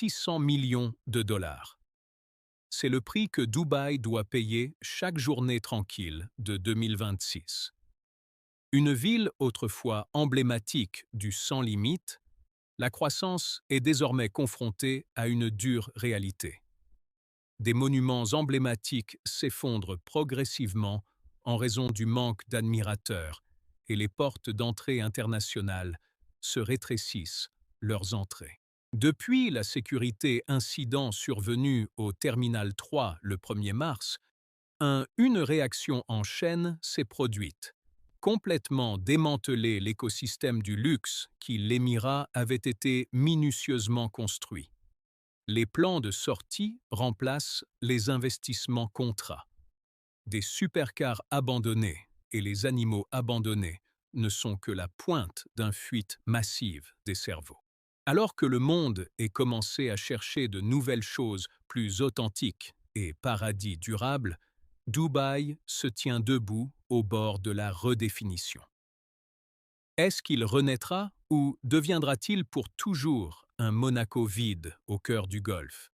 600 millions de dollars. C'est le prix que Dubaï doit payer chaque journée tranquille de 2026. Une ville autrefois emblématique du sans limite, la croissance est désormais confrontée à une dure réalité. Des monuments emblématiques s'effondrent progressivement en raison du manque d'admirateurs et les portes d'entrée internationales se rétrécissent leurs entrées. Depuis la sécurité incident survenu au Terminal 3 le 1er mars, une réaction en chaîne s'est produite. Complètement démanteler l'écosystème du luxe qui l'Émirat avait été minutieusement construit. Les plans de sortie remplacent les investissements contrats. Des supercars abandonnés et les animaux abandonnés ne sont que la pointe d'une fuite massive des cerveaux. Alors que le monde est commencé à chercher de nouvelles choses plus authentiques et paradis durables, Dubaï se tient debout au bord de la redéfinition. Est-ce qu'il renaîtra ou deviendra-t-il pour toujours un Monaco vide au cœur du Golfe?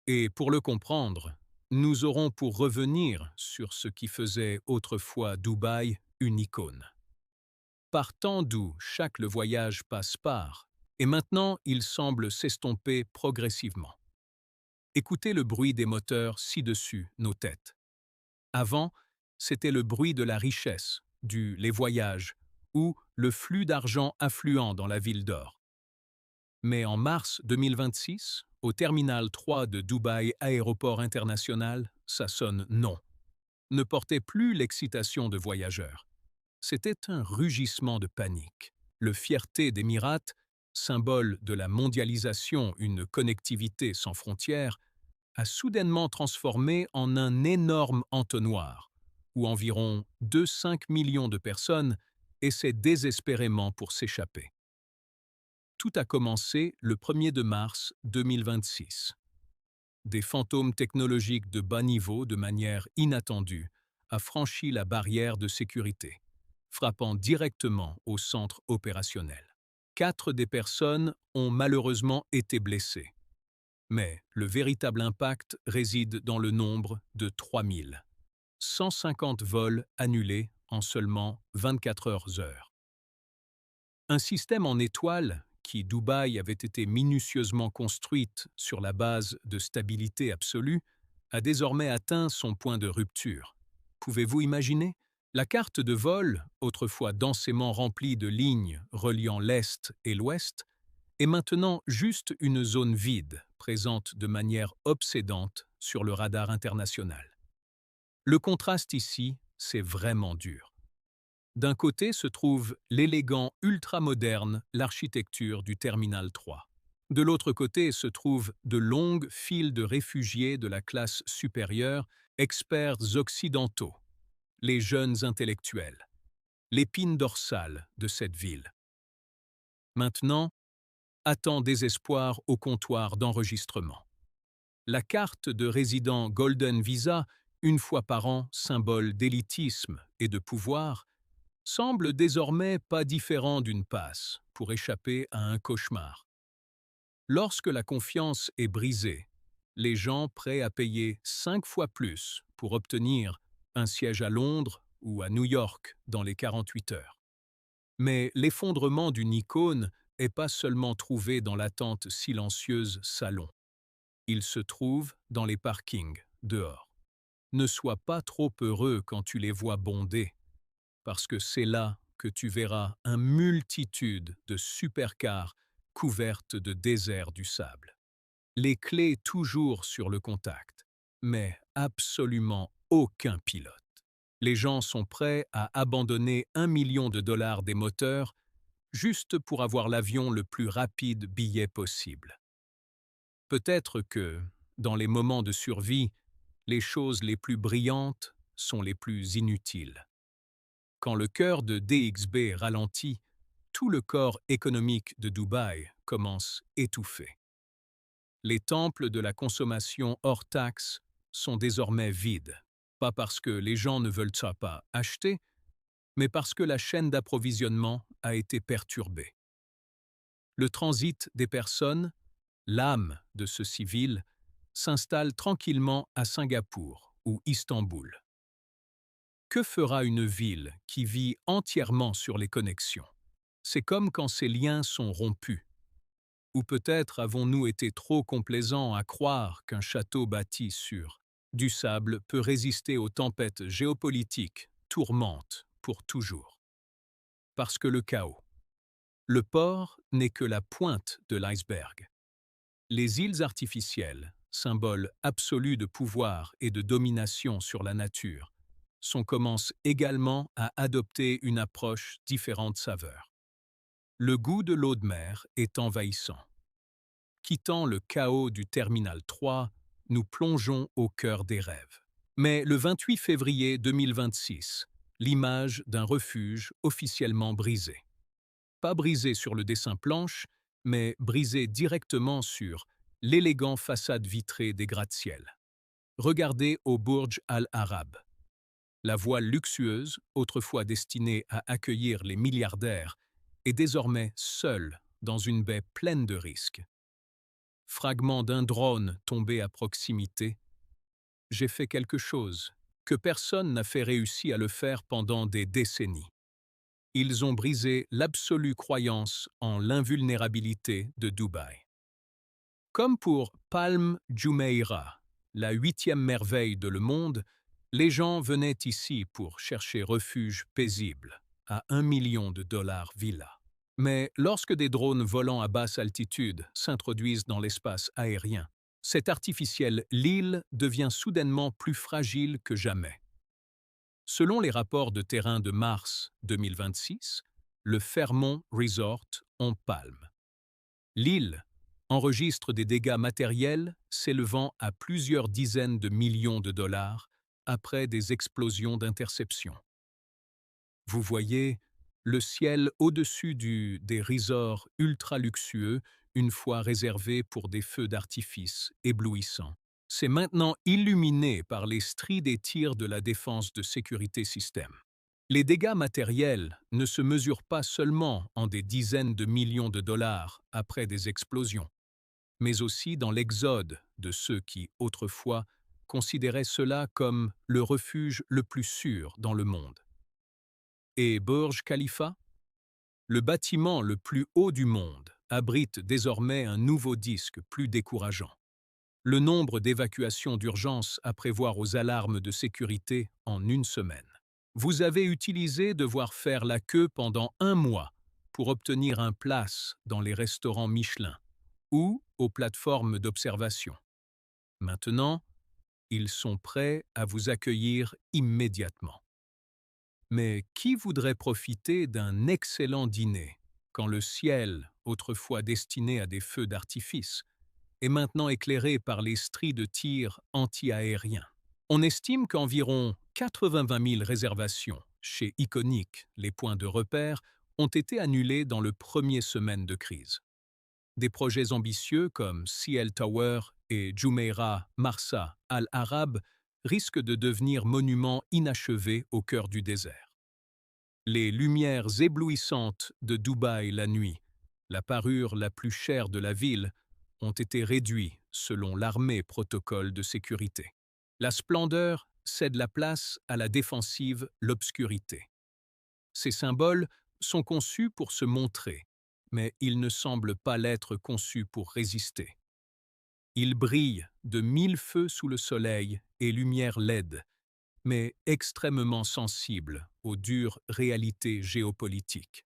Et pour le comprendre, nous aurons pour revenir sur ce qui faisait autrefois Dubaï une icône. Partant d'où chaque le voyage passe par, et maintenant il semble s'estomper progressivement. Écoutez le bruit des moteurs ci-dessus nos têtes. Avant, c'était le bruit de la richesse, les voyages, ou le flux d'argent affluent dans la ville d'or. Mais en mars 2026, au Terminal 3 de Dubaï Aéroport International, ça sonne non. Ne portait plus l'excitation de voyageurs. C'était un rugissement de panique. Le fierté d'Émirat, symbole de la mondialisation, une connectivité sans frontières, a soudainement transformé en un énorme entonnoir, où environ 2,5 millions de personnes essaient désespérément pour s'échapper. Tout a commencé le 1er de mars 2026. Des fantômes technologiques de bas niveau, de manière inattendue, a franchi la barrière de sécurité, frappant directement au centre opérationnel. 4 des personnes ont malheureusement été blessées. Mais le véritable impact réside dans le nombre de 3000. 150 vols annulés en seulement 24 heures. Un système en étoile, qui Dubaï avait été minutieusement construite sur la base de stabilité absolue, a désormais atteint son point de rupture. Pouvez-vous imaginer? La carte de vol, autrefois densément remplie de lignes reliant l'Est et l'Ouest, est maintenant juste une zone vide, présente de manière obsédante sur le radar international. Le contraste ici, c'est vraiment dur. D'un côté se trouve l'élégant ultramoderne, l'architecture du Terminal 3. De l'autre côté se trouvent de longues files de réfugiés de la classe supérieure, experts occidentaux, les jeunes intellectuels, l'épine dorsale de cette ville. Maintenant, attend désespoir au comptoir d'enregistrement. La carte de résident Golden Visa, une fois par an symbole d'élitisme et de pouvoir, semble désormais pas différent d'une passe pour échapper à un cauchemar. Lorsque la confiance est brisée, les gens prêts à payer 5 fois plus pour obtenir un siège à Londres ou à New York dans les 48 heures. Mais l'effondrement d'une icône n'est pas seulement trouvé dans l'attente silencieuse salon. Il se trouve dans les parkings, dehors. Ne sois pas trop heureux quand tu les vois bondés, parce que c'est là que tu verras une multitude de supercars couvertes de désert du sable. Les clés toujours sur le contact, mais absolument aucun pilote. Les gens sont prêts à abandonner 1 million de dollars des moteurs juste pour avoir l'avion le plus rapide billet possible. Peut-être que, dans les moments de survie, les choses les plus brillantes sont les plus inutiles. Quand le cœur de DXB ralentit, tout le corps économique de Dubaï commence étouffer. Les temples de la consommation hors taxe sont désormais vides, pas parce que les gens ne veulent pas acheter, mais parce que la chaîne d'approvisionnement a été perturbée. Le transit des personnes, l'âme de ce civil, s'installe tranquillement à Singapour ou Istanbul. Que fera une ville qui vit entièrement sur les connexions? C'est comme quand ces liens sont rompus. Ou peut-être avons-nous été trop complaisants à croire qu'un château bâti sur du sable peut résister aux tempêtes géopolitiques, tourmentent pour toujours. Parce que le port n'est que la pointe de l'iceberg. Les îles artificielles, symbole absolu de pouvoir et de domination sur la nature, commencent également à adopter une approche différente saveur. Le goût de l'eau de mer est envahissant. Quittant le chaos du Terminal 3, nous plongeons au cœur des rêves. Mais le 28 février 2026, l'image d'un refuge officiellement brisé. Pas brisé sur le dessin planche, mais brisé directement sur l'élégant façade vitrée des gratte-ciel. Regardez au Burj Al Arab. La voile luxueuse, autrefois destinée à accueillir les milliardaires, est désormais seule dans une baie pleine de risques. Fragment d'un drone tombé à proximité, j'ai fait quelque chose que personne n'a fait réussi à le faire pendant des décennies. Ils ont brisé l'absolue croyance en l'invulnérabilité de Dubaï. Comme pour Palm Jumeirah, la 8e merveille de le monde, les gens venaient ici pour chercher refuge paisible, à $1 million villa. Mais lorsque des drones volant à basse altitude s'introduisent dans l'espace aérien, cette artificielle île devient soudainement plus fragile que jamais. Selon les rapports de terrain de mars 2026, le Fairmont Resort en Palme. L'île enregistre des dégâts matériels s'élevant à plusieurs dizaines de millions de dollars après des explosions d'interception. Vous voyez, le ciel au-dessus des resorts ultra-luxueux, une fois réservé pour des feux d'artifice éblouissants. C'est maintenant illuminé par les stries des tirs de la défense de sécurité système. Les dégâts matériels ne se mesurent pas seulement en des dizaines de millions de dollars après des explosions, mais aussi dans l'exode de ceux qui, autrefois, considéraient cela comme le refuge le plus sûr dans le monde. Et Burj Khalifa? Le bâtiment le plus haut du monde abrite désormais un nouveau disque plus décourageant. Le nombre d'évacuations d'urgence à prévoir aux alarmes de sécurité en une semaine. Vous avez utilisé devoir faire la queue pendant 1 mois pour obtenir un place dans les restaurants Michelin ou aux plateformes d'observation. Maintenant, ils sont prêts à vous accueillir immédiatement. Mais qui voudrait profiter d'un excellent dîner quand le ciel, autrefois destiné à des feux d'artifice, est maintenant éclairé par les stries de tir anti-aériens? On estime qu'environ 80 000 réservations chez Iconic, les points de repère, ont été annulées dans le premier semaine de crise. Des projets ambitieux comme CL Tower et Jumeirah Marsa Al Arab risquent de devenir monuments inachevés au cœur du désert. Les lumières éblouissantes de Dubaï la nuit, la parure la plus chère de la ville, ont été réduits selon l'armée protocole de sécurité. La splendeur cède la place à la défensive, l'obscurité. Ces symboles sont conçus pour se montrer, mais ils ne semblent pas l'être conçus pour résister. Ils brillent de 1000 feux sous le soleil et lumière LED, mais extrêmement sensibles aux dures réalités géopolitiques.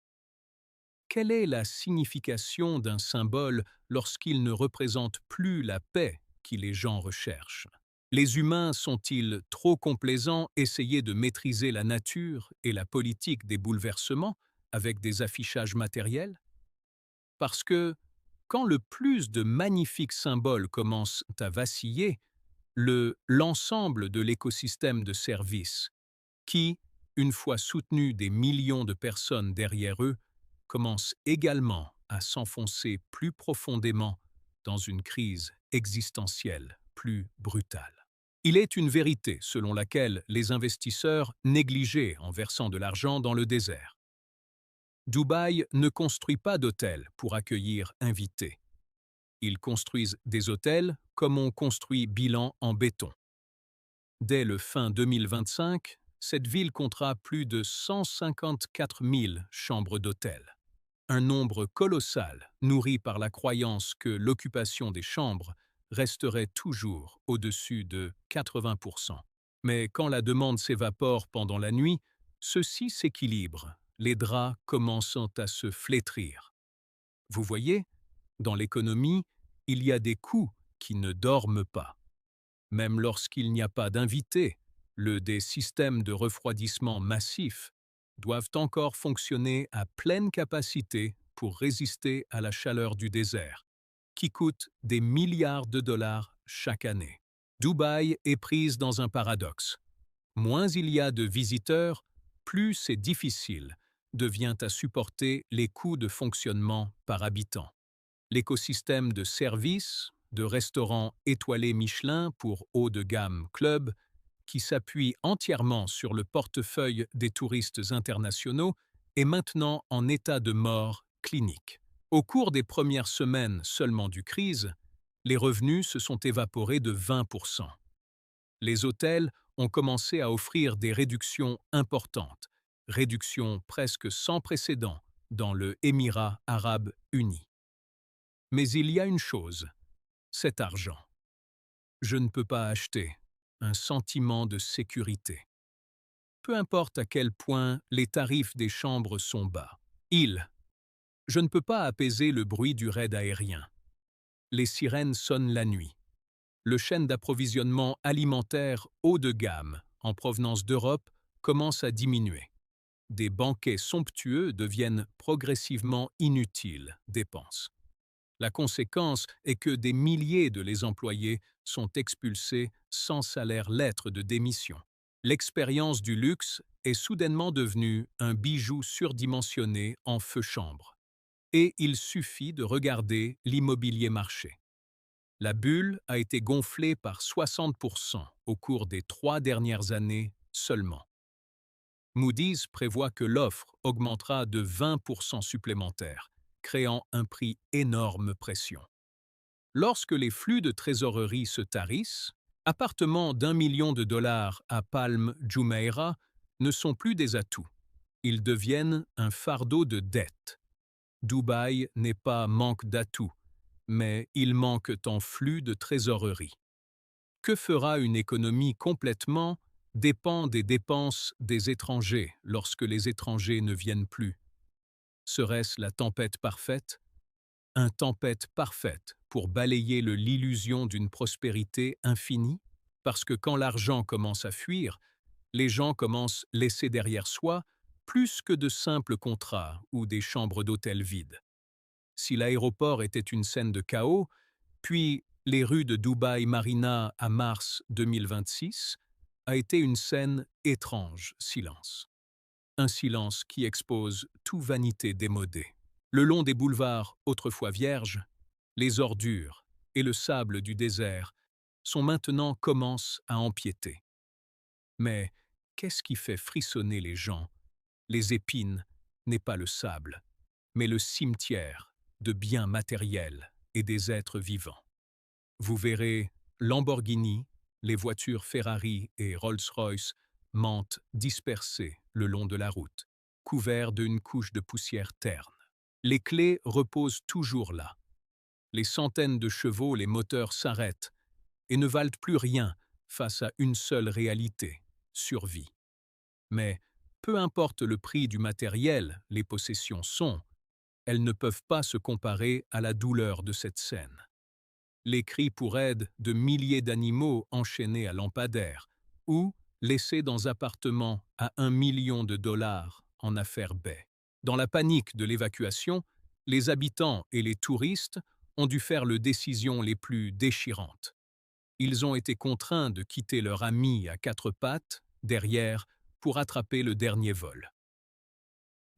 Quelle est la signification d'un symbole lorsqu'il ne représente plus la paix que les gens recherchent? Les humains sont-ils trop complaisants essayer de maîtriser la nature et la politique des bouleversements avec des affichages matériels? Parce que, quand le plus de magnifiques symboles commencent à vaciller, l'ensemble de l'écosystème de services, qui, une fois soutenu des millions de personnes derrière eux, commence également à s'enfoncer plus profondément dans une crise existentielle plus brutale. Il est une vérité selon laquelle les investisseurs négligeaient en versant de l'argent dans le désert. Dubaï ne construit pas d'hôtels pour accueillir invités. Ils construisent des hôtels comme on construit Bilan en béton. Dès le fin 2025, cette ville comptera plus de 154 000 chambres d'hôtel. Un nombre colossal nourri par la croyance que l'occupation des chambres resterait toujours au-dessus de 80%. Mais quand la demande s'évapore pendant la nuit, ceci s'équilibre, les draps commençant à se flétrir. Vous voyez, dans l'économie, il y a des coûts qui ne dorment pas. Même lorsqu'il n'y a pas d'invités, des systèmes de refroidissement massifs doivent encore fonctionner à pleine capacité pour résister à la chaleur du désert, qui coûte des milliards de dollars chaque année. Dubaï est prise dans un paradoxe. Moins il y a de visiteurs, plus c'est difficile devient à supporter les coûts de fonctionnement par habitant. L'écosystème de services, de restaurants étoilés Michelin pour haut de gamme club, qui s'appuie entièrement sur le portefeuille des touristes internationaux, est maintenant en état de mort clinique. Au cours des premières semaines seulement du crise, les revenus se sont évaporés de 20%. Les hôtels ont commencé à offrir des réductions importantes, réductions presque sans précédent dans le Émirat arabe uni. Mais il y a une chose, cet argent. Je ne peux pas acheter un sentiment de sécurité. Peu importe à quel point les tarifs des chambres sont bas. Je ne peux pas apaiser le bruit du raid aérien. Les sirènes sonnent la nuit. Le chaîne d'approvisionnement alimentaire haut de gamme, en provenance d'Europe, commence à diminuer. Des banquets somptueux deviennent progressivement inutiles dépenses. La conséquence est que des milliers de les employés sont expulsés sans salaire lettre de démission. L'expérience du luxe est soudainement devenue un bijou surdimensionné en feu-chambre. Et il suffit de regarder l'immobilier marché. La bulle a été gonflée par 60% au cours des 3 dernières années seulement. Moody's prévoit que l'offre augmentera de 20% supplémentaires, créant un prix énorme pression. Lorsque les flux de trésorerie se tarissent, appartements d'1 million de dollars à Palm Jumeirah ne sont plus des atouts. Ils deviennent un fardeau de dette. Dubaï n'est pas manque d'atouts, mais il manque en flux de trésorerie. Que fera une économie complètement dépend des dépenses des étrangers lorsque les étrangers ne viennent plus. Serait-ce la tempête parfaite? Une tempête parfaite pour balayer l'illusion d'une prospérité infinie? Parce que quand l'argent commence à fuir, les gens commencent à laisser derrière soi plus que de simples contrats ou des chambres d'hôtel vides. Si l'aéroport était une scène de chaos, puis les rues de Dubaï Marina à mars 2026 a été une scène étrange silence. Un silence qui expose toute vanité démodée. Le long des boulevards autrefois vierges, les ordures et le sable du désert sont maintenant commencent à empiéter. Mais qu'est-ce qui fait frissonner les gens? Les épines n'est pas le sable, mais le cimetière de biens matériels et des êtres vivants. Vous verrez Lamborghini, les voitures Ferrari et Rolls-Royce mentent dispersées le long de la route, couverts d'une couche de poussière terne. Les clés reposent toujours là. Les centaines de chevaux, les moteurs s'arrêtent et ne valent plus rien face à une seule réalité, survie. Mais peu importe le prix du matériel les possessions sont, elles ne peuvent pas se comparer à la douleur de cette scène. Les cris pour aide de milliers d'animaux enchaînés à lampadaires ou laissés dans appartements à 1 million de dollars en affaires baies. Dans la panique de l'évacuation, les habitants et les touristes ont dû faire les décisions les plus déchirantes. Ils ont été contraints de quitter leur ami à 4 pattes, derrière, pour attraper le dernier vol.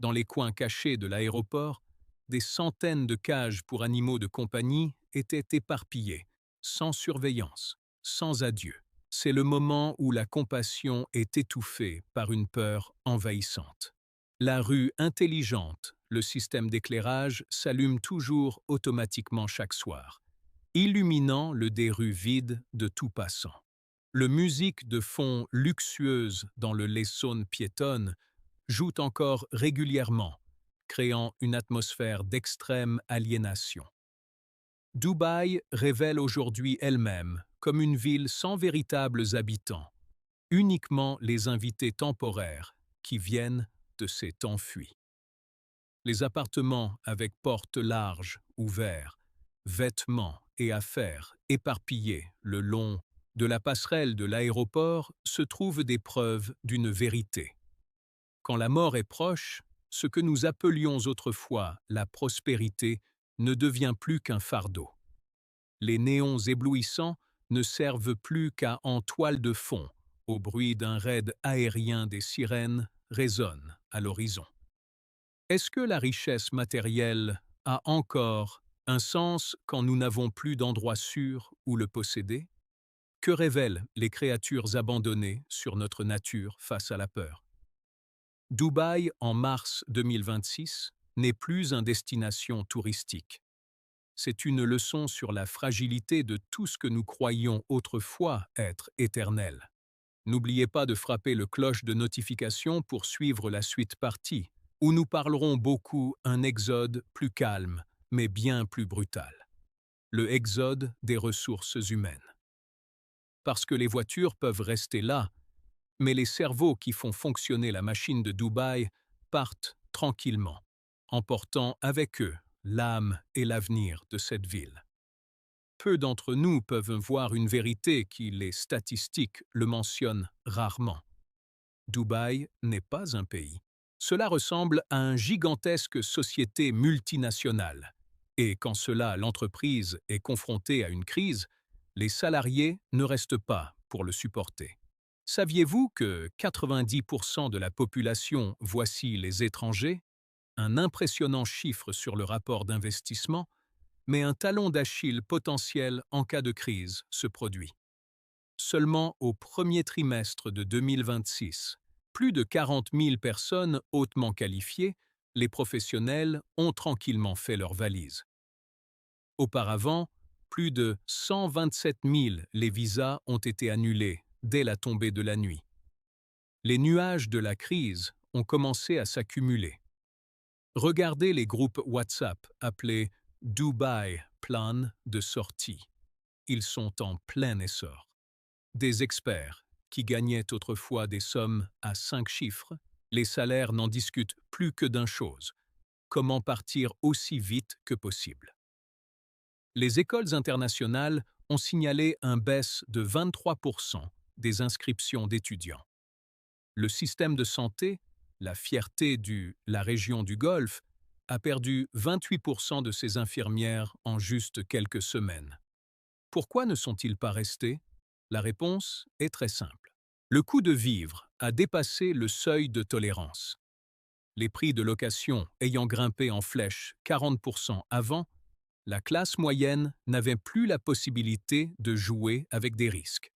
Dans les coins cachés de l'aéroport, des centaines de cages pour animaux de compagnie étaient éparpillées, sans surveillance, sans adieu. C'est le moment où la compassion est étouffée par une peur envahissante. La rue intelligente, le système d'éclairage s'allume toujours automatiquement chaque soir, illuminant des rues vides de tout passant. Le musique de fond luxueuse dans le Essonne piétonne joue encore régulièrement, créant une atmosphère d'extrême aliénation. Dubaï révèle aujourd'hui elle-même comme une ville sans véritables habitants, uniquement les invités temporaires qui viennent de ces temps fuis. Les appartements avec portes larges, ouverts, vêtements et affaires éparpillés le long de la passerelle de l'aéroport se trouvent des preuves d'une vérité. Quand la mort est proche, ce que nous appelions autrefois la prospérité ne devient plus qu'un fardeau. Les néons éblouissants ne servent plus qu'à en toile de fond, au bruit d'un raid aérien des sirènes résonne à l'horizon. Est-ce que la richesse matérielle a encore un sens quand nous n'avons plus d'endroit sûr où le posséder? Que révèlent les créatures abandonnées sur notre nature face à la peur? Dubaï, en mars 2026, n'est plus une destination touristique. C'est une leçon sur la fragilité de tout ce que nous croyions autrefois être éternel. N'oubliez pas de frapper le cloche de notification pour suivre la suite partie, où nous parlerons beaucoup un exode plus calme, mais bien plus brutal. Le exode des ressources humaines. Parce que les voitures peuvent rester là, mais les cerveaux qui font fonctionner la machine de Dubaï partent tranquillement, emportant avec eux l'âme et l'avenir de cette ville. Peu d'entre nous peuvent voir une vérité qui les statistiques le mentionnent rarement. Dubaï n'est pas un pays. Cela ressemble à une gigantesque société multinationale. Et quand l'entreprise est confrontée à une crise, les salariés ne restent pas pour le supporter. Saviez-vous que 90% de la population, voici les étrangers, un impressionnant chiffre sur le rapport d'investissement, mais un talon d'Achille potentiel en cas de crise se produit. Seulement au premier trimestre de 2026, plus de 40 000 personnes hautement qualifiées, les professionnels, ont tranquillement fait leurs valises. Auparavant, plus de 127 000 les visas ont été annulés dès la tombée de la nuit. Les nuages de la crise ont commencé à s'accumuler. Regardez les groupes WhatsApp appelés Dubaï Plan de sortie. Ils sont en plein essor. Des experts qui gagnaient autrefois des sommes à 5 chiffres, les salaires n'en discutent plus que d'une chose: comment partir aussi vite que possible. Les écoles internationales ont signalé une baisse de 23% des inscriptions d'étudiants. Le système de santé, la fierté de la région du Golfe, a perdu 28% de ses infirmières en juste quelques semaines. Pourquoi ne sont-ils pas restés? La réponse est très simple. Le coût de vivre a dépassé le seuil de tolérance. Les prix de location ayant grimpé en flèche 40% avant, la classe moyenne n'avait plus la possibilité de jouer avec des risques.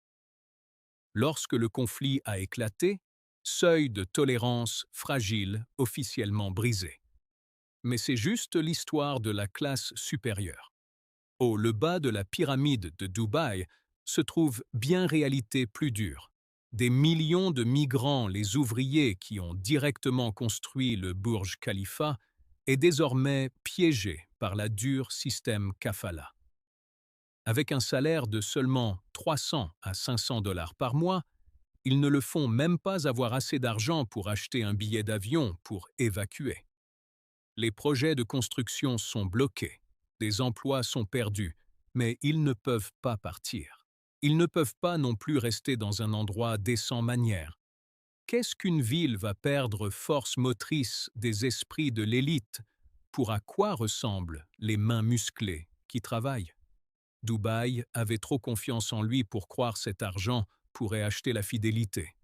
Lorsque le conflit a éclaté, seuil de tolérance fragile officiellement brisé. Mais c'est juste l'histoire de la classe supérieure. Le bas de la pyramide de Dubaï se trouve bien réalité plus dure. Des millions de migrants, les ouvriers qui ont directement construit le Burj Khalifa, est désormais piégé par la dure système kafala. Avec un salaire de seulement 300 à 500 dollars par mois, ils ne le font même pas avoir assez d'argent pour acheter un billet d'avion pour évacuer. Les projets de construction sont bloqués, des emplois sont perdus, mais ils ne peuvent pas partir. Ils ne peuvent pas non plus rester dans un endroit décent manière. Qu'est-ce qu'une ville va perdre force motrice des esprits de l'élite pour à quoi ressemblent les mains musclées qui travaillent? Dubaï avait trop confiance en lui pour croire cet argent pourrait acheter la fidélité.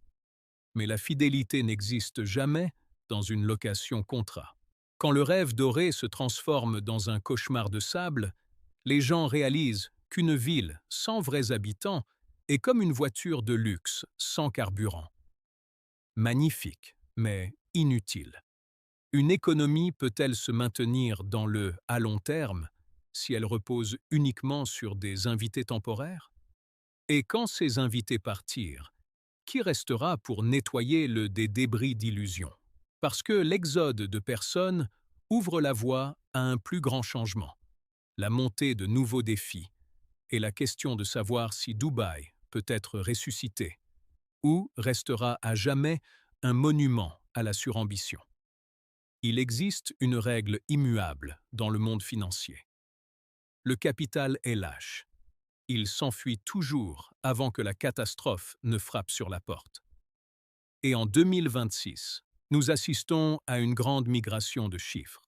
Mais la fidélité n'existe jamais dans une location contrat. Quand le rêve doré se transforme dans un cauchemar de sable, les gens réalisent qu'une ville sans vrais habitants est comme une voiture de luxe sans carburant. Magnifique, mais inutile. Une économie peut-elle se maintenir dans le « à long terme » si elle repose uniquement sur des invités temporaires? Et quand ces invités partirent, qui restera pour nettoyer des débris d'illusions? Parce que l'exode de personnes ouvre la voie à un plus grand changement, la montée de nouveaux défis, et la question de savoir si Dubaï peut être ressuscité ou restera à jamais un monument à la surambition. Il existe une règle immuable dans le monde financier. Le capital est lâche. Il s'enfuit toujours avant que la catastrophe ne frappe sur la porte. Et en 2026, nous assistons à une grande migration de chiffres.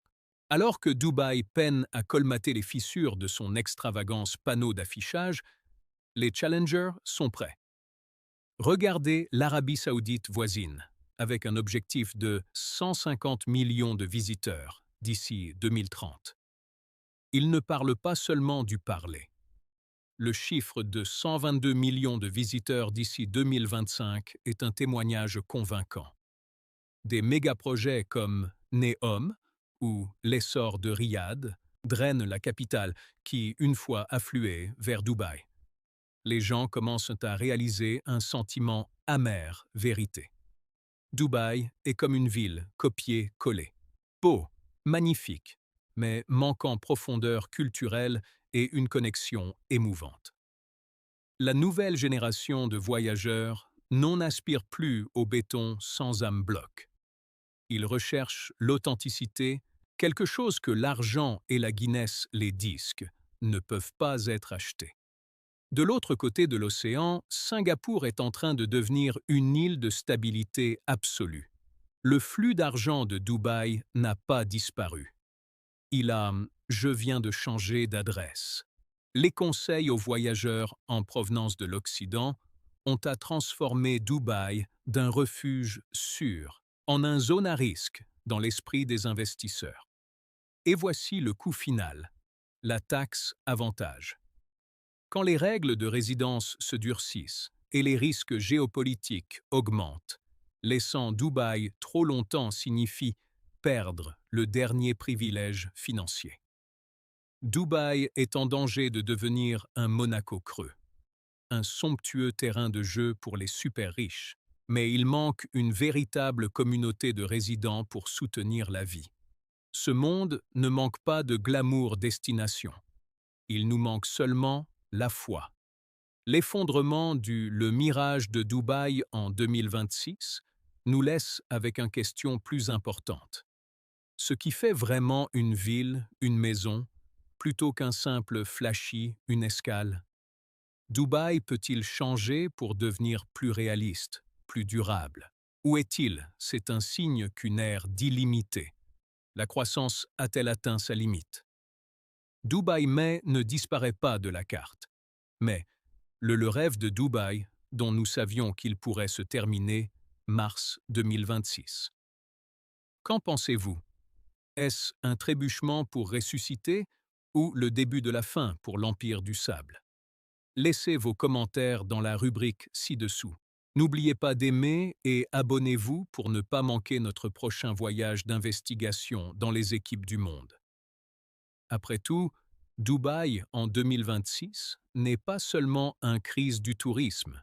Alors que Dubaï peine à colmater les fissures de son extravagance panneau d'affichage, les challengers sont prêts. Regardez l'Arabie saoudite voisine, avec un objectif de 150 millions de visiteurs d'ici 2030. Ils ne parlent pas seulement du parler. Le chiffre de 122 millions de visiteurs d'ici 2025 est un témoignage convaincant. Des mégaprojets comme Neom ou l'essor de Riyad drainent la capitale qui, une fois affluée vers Dubaï. Les gens commencent à réaliser un sentiment amer vérité. Dubaï est comme une ville copiée-collée. Beau, magnifique, mais manquant profondeur culturelle et une connexion émouvante. La nouvelle génération de voyageurs n'en aspire plus au béton sans âme bloc. Ils recherchent l'authenticité, quelque chose que l'argent et la Guinness, les disques, ne peuvent pas être achetés. De l'autre côté de l'océan, Singapour est en train de devenir une île de stabilité absolue. Le flux d'argent de Dubaï n'a pas disparu. Il a « je viens de changer d'adresse ». Les conseils aux voyageurs en provenance de l'Occident ont à transformer Dubaï d'un refuge sûr en un zone à risque dans l'esprit des investisseurs. Et voici le coût final, la taxe avantage. Quand les règles de résidence se durcissent et les risques géopolitiques augmentent, laissant Dubaï trop longtemps signifie perdre le dernier privilège financier. Dubaï est en danger de devenir un Monaco creux, un somptueux terrain de jeu pour les super riches, mais il manque une véritable communauté de résidents pour soutenir la vie. Ce monde ne manque pas de glamour destination. Il nous manque seulement la foi. L'effondrement du Le Mirage de Dubaï en 2026 nous laisse avec une question plus importante. Ce qui fait vraiment une ville, une maison, plutôt qu'un simple flashy, une escale. Dubaï peut-il changer pour devenir plus réaliste, plus durable? Où est-il? C'est un signe qu'une ère d'illimité. La croissance a-t-elle atteint sa limite? Dubaï Mai ne disparaît pas de la carte. Mais le rêve de Dubaï, dont nous savions qu'il pourrait se terminer, mars 2026. Qu'en pensez-vous? Est-ce un trébuchement pour ressusciter ou le début de la fin pour l'Empire du Sable? Laissez vos commentaires dans la rubrique ci-dessous. N'oubliez pas d'aimer et abonnez-vous pour ne pas manquer notre prochain voyage d'investigation dans les équipes du monde. Après tout, Dubaï en 2026 n'est pas seulement une crise du tourisme.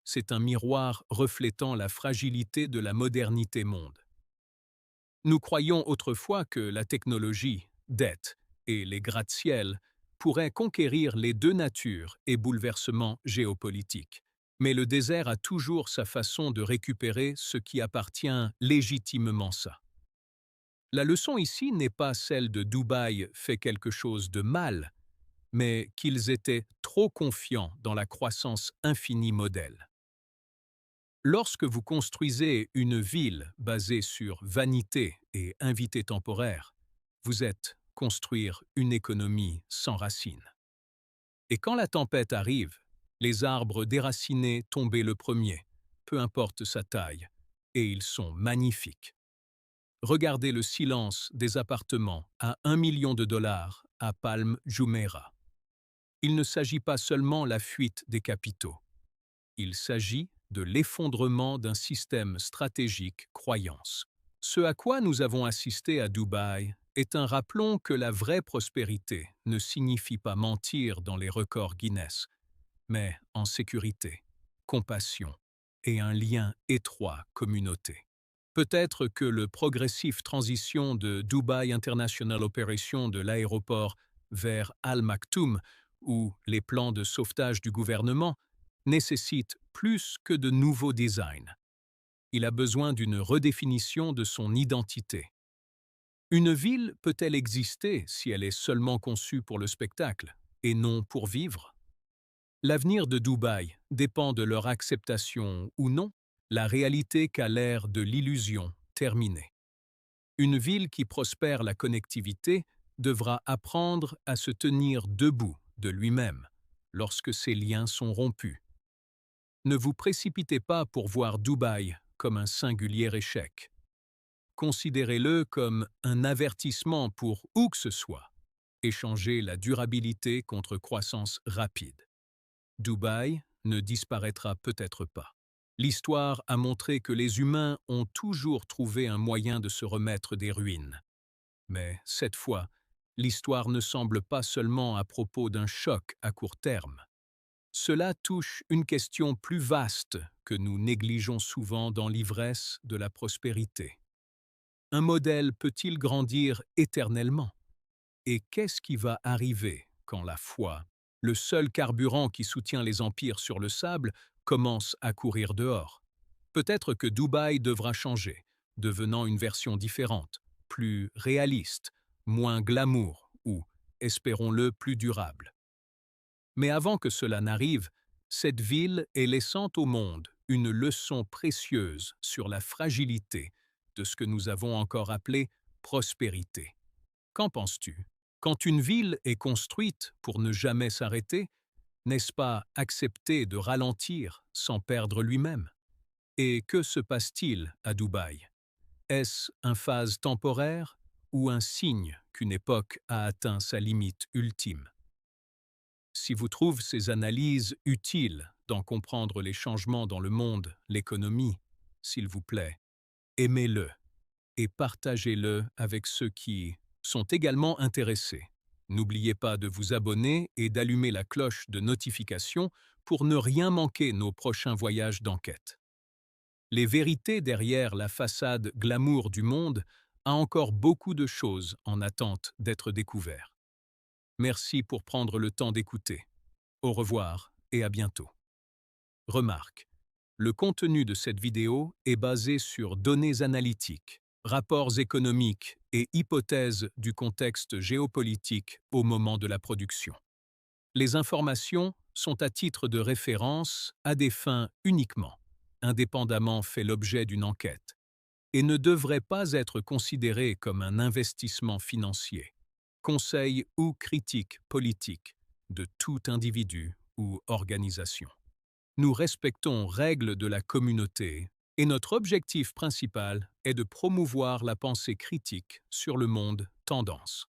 C'est un miroir reflétant la fragilité de la modernité monde. Nous croyions autrefois que la technologie, dette et les gratte-ciel pourraient conquérir les deux natures et bouleversements géopolitiques. Mais le désert a toujours sa façon de récupérer ce qui appartient légitimement ça. La leçon ici n'est pas celle de Dubaï fait quelque chose de mal, mais qu'ils étaient trop confiants dans la croissance infinie modèle. Lorsque vous construisez une ville basée sur vanité et invité temporaire, vous êtes construire une économie sans racines. Et quand la tempête arrive, les arbres déracinés tombent le premier, peu importe sa taille, et ils sont magnifiques. Regardez le silence des appartements à 1 million de dollars à Palm Jumeirah. Il ne s'agit pas seulement de la fuite des capitaux. Il s'agit de l'effondrement d'un système stratégique croyance. Ce à quoi nous avons assisté à Dubaï rappelons que la vraie prospérité ne signifie pas mentir dans les records Guinness, mais en sécurité, compassion et un lien étroit communauté. Peut-être que le progressif transition de Dubai International Operations de l'aéroport vers Al Maktoum ou les plans de sauvetage du gouvernement nécessite plus que de nouveaux designs. Il a besoin d'une redéfinition de son identité. Une ville peut-elle exister si elle est seulement conçue pour le spectacle et non pour vivre? L'avenir de Dubaï dépend de leur acceptation ou non, la réalité qu'a l'ère de l'illusion terminée. Une ville qui prospère la connectivité devra apprendre à se tenir debout de lui-même lorsque ses liens sont rompus. Ne vous précipitez pas pour voir Dubaï comme un singulier échec. Considérez-le comme un avertissement pour où que ce soit. Échangez la durabilité contre croissance rapide. Dubaï ne disparaîtra peut-être pas. L'histoire a montré que les humains ont toujours trouvé un moyen de se remettre des ruines. Mais cette fois, l'histoire ne semble pas seulement à propos d'un choc à court terme. Cela touche une question plus vaste que nous négligeons souvent dans l'ivresse de la prospérité. Un modèle peut-il grandir éternellement? Et qu'est-ce qui va arriver quand la foi, le seul carburant qui soutient les empires sur le sable, commence à courir dehors? Peut-être que Dubaï devra changer, devenant une version différente, plus réaliste, moins glamour ou, espérons-le, plus durable. Mais avant que cela n'arrive, cette ville est laissant au monde une leçon précieuse sur la fragilité de ce que nous avons encore appelé prospérité. Qu'en penses-tu? Quand une ville est construite pour ne jamais s'arrêter, n'est-ce pas accepter de ralentir sans perdre lui-même? Et que se passe-t-il à Dubaï? Est-ce un phase temporaire ou un signe qu'une époque a atteint sa limite ultime? Si vous trouvez ces analyses utiles d'en comprendre les changements dans le monde, l'économie, s'il vous plaît, aimez-le et partagez-le avec ceux qui sont également intéressés. N'oubliez pas de vous abonner et d'allumer la cloche de notification pour ne rien manquer nos prochains voyages d'enquête. Les vérités derrière la façade glamour du monde a encore beaucoup de choses en attente d'être découvertes. Merci pour prendre le temps d'écouter. Au revoir et à bientôt. Remarque, le contenu de cette vidéo est basé sur données analytiques, rapports économiques et hypothèses du contexte géopolitique au moment de la production. Les informations sont à titre de référence à des fins uniquement, indépendamment fait l'objet d'une enquête, et ne devraient pas être considérées comme un investissement financier, conseil ou critique politique de tout individu ou organisation. Nous respectons règles de la communauté et notre objectif principal est de promouvoir la pensée critique sur le monde tendance.